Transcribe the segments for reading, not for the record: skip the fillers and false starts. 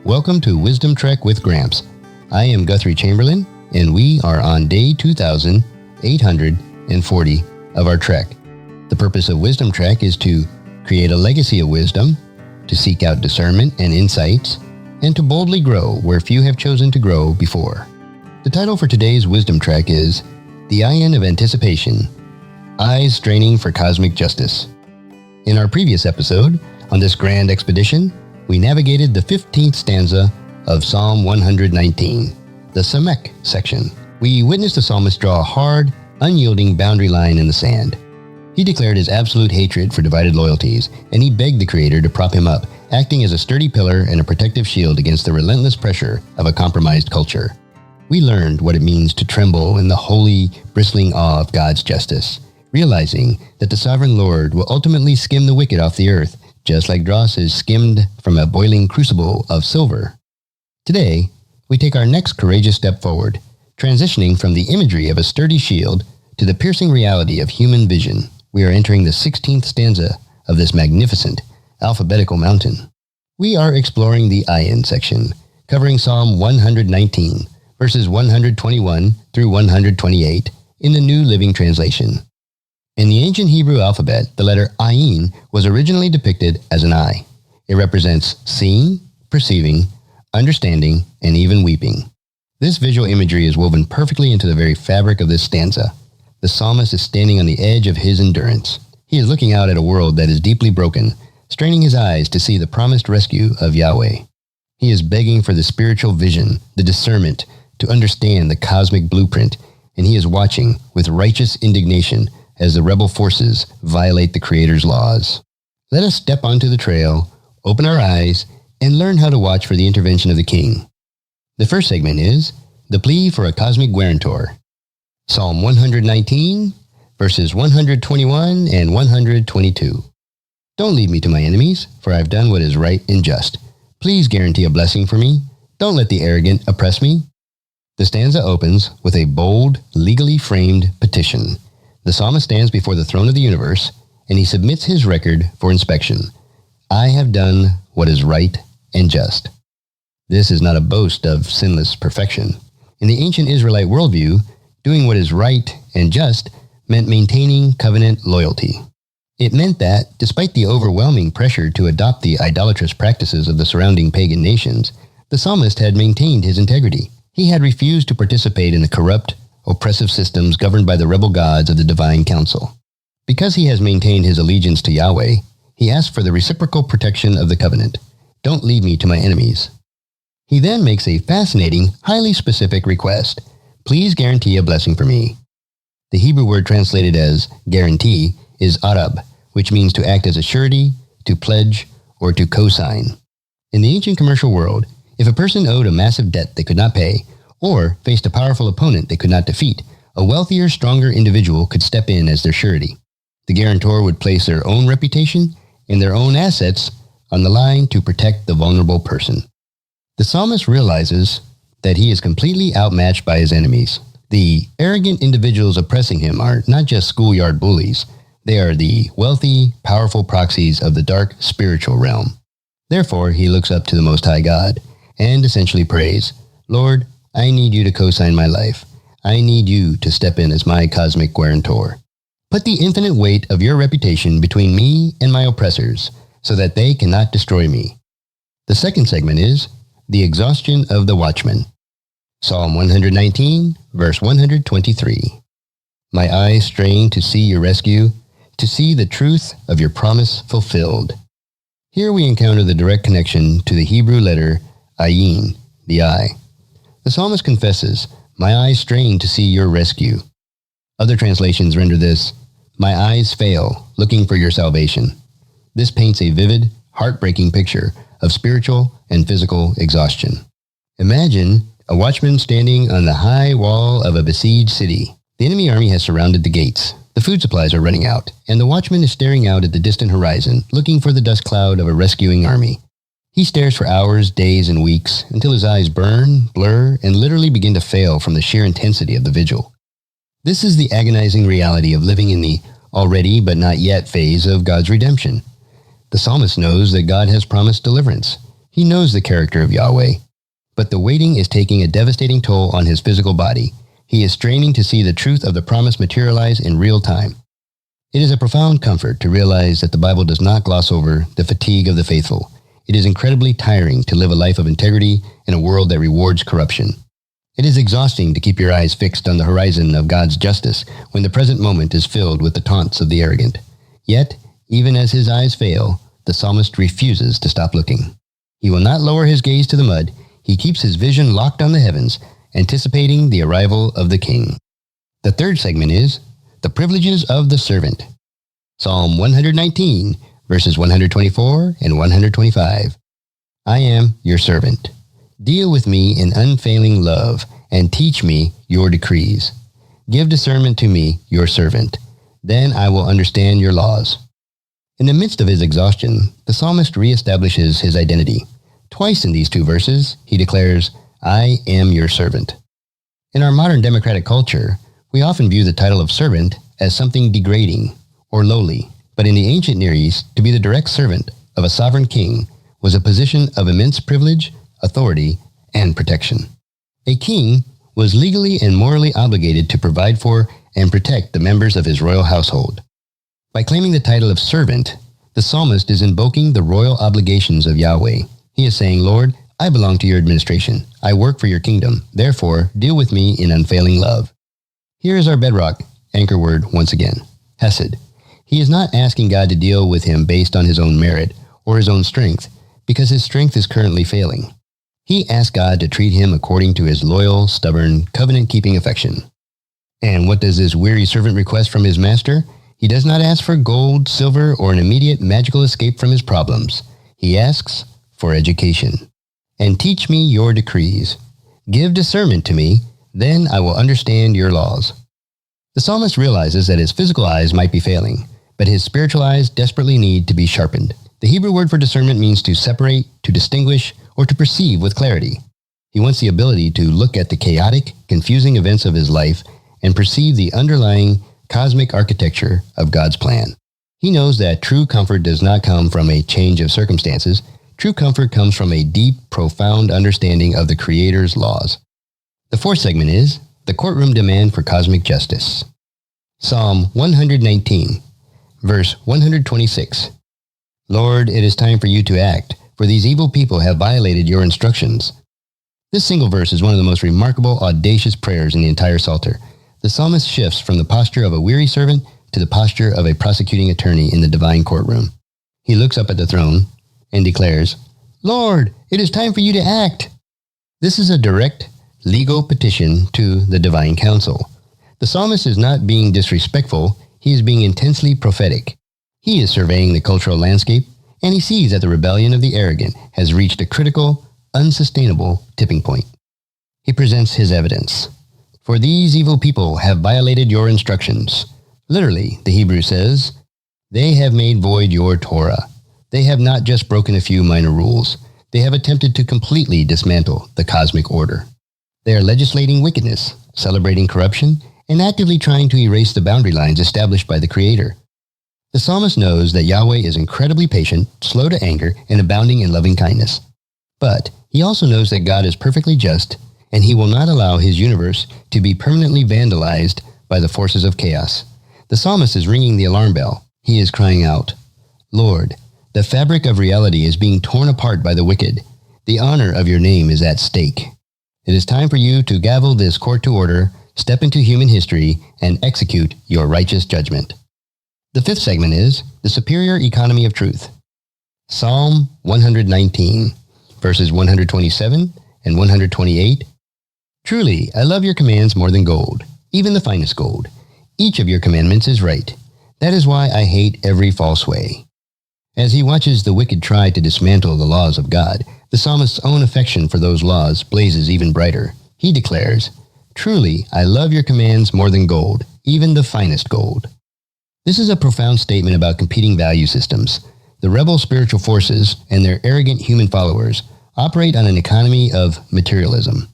Welcome to Wisdom-Trek with Gramps. I am Guthrie Chamberlain, and we are on day 2840 of our trek. The purpose of Wisdom-Trek is to create a legacy of wisdom, to seek out discernment and insights, and to boldly grow where few have chosen to grow before. The title for today's Wisdom-Trek is The Ayin of Anticipation, Eyes Straining for Cosmic Justice. In our previous episode, on this grand expedition, we navigated the 15th stanza of Psalm 119, the Samekh section. We witnessed the psalmist draw a hard, unyielding boundary line in the sand. He declared his absolute hatred for divided loyalties, and he begged the Creator to prop him up, acting as a sturdy pillar and a protective shield against the relentless pressure of a compromised culture. We learned what it means to tremble in the holy, bristling awe of God's justice, realizing that the sovereign Lord will ultimately skim the wicked off the earth, just like dross is skimmed from a boiling crucible of silver. Today, we take our next courageous step forward, transitioning from the imagery of a sturdy shield to the piercing reality of human vision. We are entering the 16th stanza of this magnificent alphabetical mountain. We are exploring the Ayin section, covering Psalm 119, verses 121 through 128 in the New Living Translation. In the ancient Hebrew alphabet, the letter Ayin was originally depicted as an eye. It represents seeing, perceiving, understanding, and even weeping. This visual imagery is woven perfectly into the very fabric of this stanza. The psalmist is standing on the edge of his endurance. He is looking out at a world that is deeply broken, straining his eyes to see the promised rescue of Yahweh. He is begging for the spiritual vision, the discernment, to understand the cosmic blueprint, and he is watching with righteous indignation as the rebel forces violate the Creator's laws. Let us step onto the trail, open our eyes, and learn how to watch for the intervention of the King. The first segment is the plea for a cosmic guarantor. Psalm 119, verses 121 and 122. Don't leave me to my enemies, for I have done what is right and just. Please guarantee a blessing for me. Don't let the arrogant oppress me. The stanza opens with a bold, legally framed petition. The psalmist stands before the throne of the universe, and he submits his record for inspection. I have done what is right and just. This is not a boast of sinless perfection. In the ancient Israelite worldview, doing what is right and just meant maintaining covenant loyalty. It meant that, despite the overwhelming pressure to adopt the idolatrous practices of the surrounding pagan nations, the psalmist had maintained his integrity. He had refused to participate in the corrupt, oppressive systems governed by the rebel gods of the divine council. Because he has maintained his allegiance to Yahweh, he asks for the reciprocal protection of the covenant. Don't leave me to my enemies. He then makes a fascinating, highly specific request. Please guarantee a blessing for me. The Hebrew word translated as guarantee is arab, which means to act as a surety, to pledge, or to co-sign. In the ancient commercial world, if a person owed a massive debt they could not pay, or faced a powerful opponent they could not defeat, a wealthier, stronger individual could step in as their surety. The guarantor would place their own reputation and their own assets on the line to protect the vulnerable person. The psalmist realizes that he is completely outmatched by his enemies. The arrogant individuals oppressing him are not just schoolyard bullies. They are the wealthy, powerful proxies of the dark spiritual realm. Therefore, he looks up to the Most High God and essentially prays, Lord, I need you to co-sign my life. I need you to step in as my cosmic guarantor. Put the infinite weight of your reputation between me and my oppressors so that they cannot destroy me. The second segment is the exhaustion of the watchman. Psalm 119, verse 123. My eyes strain to see your rescue, to see the truth of your promise fulfilled. Here we encounter the direct connection to the Hebrew letter Ayin, the eye. The psalmist confesses, my eyes strain to see your rescue. Other translations render this, my eyes fail, looking for your salvation. This paints a vivid, heartbreaking picture of spiritual and physical exhaustion. Imagine a watchman standing on the high wall of a besieged city. The enemy army has surrounded the gates. The food supplies are running out, and the watchman is staring out at the distant horizon, looking for the dust cloud of a rescuing army. He stares for hours, days, and weeks until his eyes burn, blur, and literally begin to fail from the sheer intensity of the vigil. This is the agonizing reality of living in the already but not yet phase of God's redemption. The psalmist knows that God has promised deliverance. He knows the character of Yahweh, but the waiting is taking a devastating toll on his physical body. He is straining to see the truth of the promise materialize in real time. It is a profound comfort to realize that the Bible does not gloss over the fatigue of the faithful. It is incredibly tiring to live a life of integrity in a world that rewards corruption. It is exhausting to keep your eyes fixed on the horizon of God's justice when the present moment is filled with the taunts of the arrogant. Yet, even as his eyes fail, the psalmist refuses to stop looking. He will not lower his gaze to the mud. He keeps his vision locked on the heavens, anticipating the arrival of the king. The third segment is the privileges of the servant. Psalm 119, verses 124 and 125. I am your servant. Deal with me in unfailing love, and teach me your decrees. Give discernment to me, your servant. Then I will understand your laws. In the midst of his exhaustion, the psalmist reestablishes his identity. Twice in these two verses, he declares, I am your servant. In our modern democratic culture, we often view the title of servant as something degrading or lowly. But in the ancient Near East, to be the direct servant of a sovereign king was a position of immense privilege, authority, and protection. A king was legally and morally obligated to provide for and protect the members of his royal household. By claiming the title of servant, the psalmist is invoking the royal obligations of Yahweh. He is saying, Lord, I belong to your administration. I work for your kingdom. Therefore, deal with me in unfailing love. Here is our bedrock anchor word once again, hesed. He is not asking God to deal with him based on his own merit or his own strength, because his strength is currently failing. He asks God to treat him according to his loyal, stubborn, covenant-keeping affection. And what does this weary servant request from his master? He does not ask for gold, silver, or an immediate magical escape from his problems. He asks for education. And teach me your decrees. Give discernment to me, then I will understand your laws. The psalmist realizes that his physical eyes might be failing, but his spiritual eyes desperately need to be sharpened. The Hebrew word for discernment means to separate, to distinguish, or to perceive with clarity. He wants the ability to look at the chaotic, confusing events of his life and perceive the underlying cosmic architecture of God's plan. He knows that true comfort does not come from a change of circumstances. True comfort comes from a deep, profound understanding of the Creator's laws. The fourth segment is the courtroom demand for cosmic justice. Psalm 119, verse 126. Lord, it is time for you to act, for these evil people have violated your instructions. This single verse is one of the most remarkable, audacious prayers in the entire Psalter. The psalmist shifts from the posture of a weary servant to the posture of a prosecuting attorney in the divine courtroom. He looks up at the throne and declares, Lord, it is time for you to act. This is a direct, legal petition to the divine council. The psalmist is not being disrespectful, he is being intensely prophetic. He is surveying the cultural landscape, and he sees that the rebellion of the arrogant has reached a critical, unsustainable tipping point. He presents his evidence. For these evil people have violated your instructions. Literally, the Hebrew says, they have made void your Torah. They have not just broken a few minor rules. They have attempted to completely dismantle the cosmic order. They are legislating wickedness, celebrating corruption, and actively trying to erase the boundary lines established by the Creator. The psalmist knows that Yahweh is incredibly patient, slow to anger, and abounding in loving kindness. But he also knows that God is perfectly just, and he will not allow his universe to be permanently vandalized by the forces of chaos. The psalmist is ringing the alarm bell. He is crying out, Lord, the fabric of reality is being torn apart by the wicked. The honor of your name is at stake. It is time for you to gavel this court to order, step into human history, and execute your righteous judgment. The fifth segment is the superior economy of truth. Psalm 119, verses 127 and 128. Truly, I love your commands more than gold, even the finest gold. Each of your commandments is right. That is why I hate every false way. As he watches the wicked try to dismantle the laws of God, the psalmist's own affection for those laws blazes even brighter. He declares, Truly, I love your commands more than gold, even the finest gold. This is a profound statement about competing value systems. The rebel spiritual forces and their arrogant human followers operate on an economy of materialism.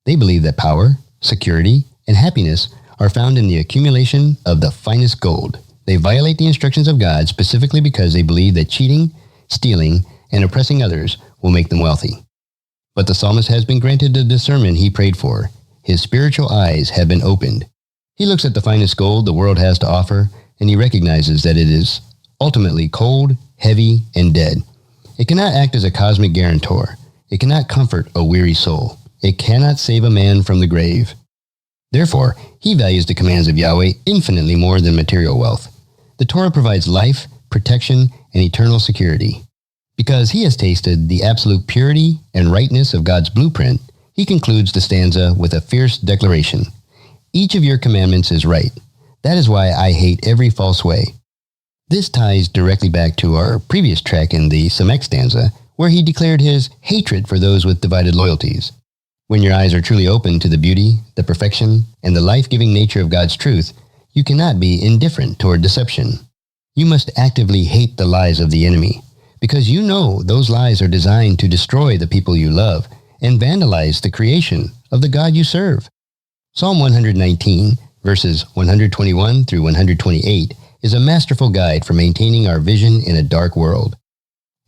They believe that power, security, and happiness are found in the accumulation of the finest gold. They violate the instructions of God specifically because they believe that cheating, stealing, and oppressing others will will make them wealthy. But the psalmist has been granted the discernment he prayed for. His spiritual eyes have been opened. He looks at the finest gold the world has to offer, and he recognizes that it is ultimately cold, heavy, and dead. It cannot act as a cosmic guarantor. It cannot comfort a weary soul. It cannot save a man from the grave. Therefore, he values the commands of Yahweh infinitely more than material wealth. The Torah provides life, protection, and eternal security. Because he has tasted the absolute purity and rightness of God's blueprint, he concludes the stanza with a fierce declaration. Each of your commandments is right. That is why I hate every false way. This ties directly back to our previous track in the Samekh stanza, where he declared his hatred for those with divided loyalties. When your eyes are truly open to the beauty, the perfection, and the life-giving nature of God's truth, you cannot be indifferent toward deception. You must actively hate the lies of the enemy, because you know those lies are designed to destroy the people you love and vandalize the creation of the God you serve. Psalm 119, verses 121 through 128, is a masterful guide for maintaining our vision in a dark world.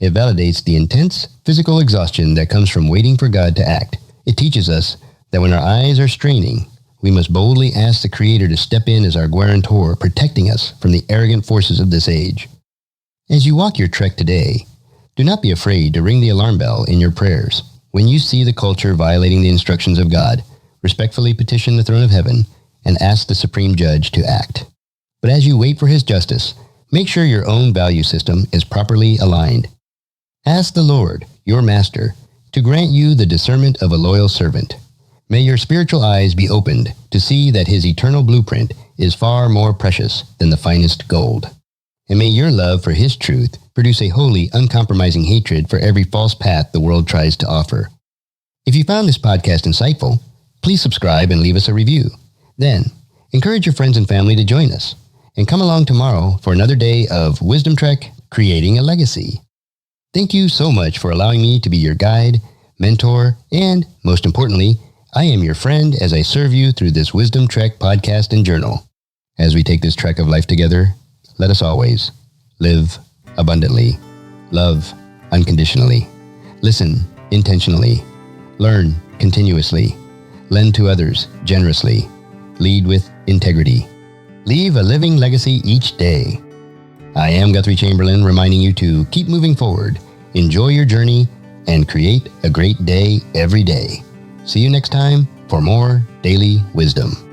It validates the intense physical exhaustion that comes from waiting for God to act. It teaches us that when our eyes are straining, we must boldly ask the Creator to step in as our guarantor, protecting us from the arrogant forces of this age. As you walk your trek today, do not be afraid to ring the alarm bell in your prayers. When you see the culture violating the instructions of God, respectfully petition the throne of heaven and ask the Supreme Judge to act. But as you wait for his justice, make sure your own value system is properly aligned. Ask the Lord, your master, to grant you the discernment of a loyal servant. May your spiritual eyes be opened to see that his eternal blueprint is far more precious than the finest gold. And may your love for his truth produce a holy, uncompromising hatred for every false path the world tries to offer. If you found this podcast insightful, please subscribe and leave us a review. Then, encourage your friends and family to join us, and come along tomorrow for another day of Wisdom-Trek, Creating a Legacy. Thank you so much for allowing me to be your guide, mentor, and, most importantly, I am your friend as I serve you through this Wisdom-Trek podcast and journal. As we take this trek of life together, let us always live abundantly, love unconditionally, listen intentionally, learn continuously, lend to others generously, lead with integrity, leave a living legacy each day. I am Guthrie Chamberlain, reminding you to keep moving forward, enjoy your journey, and create a great day every day. See you next time for more daily wisdom.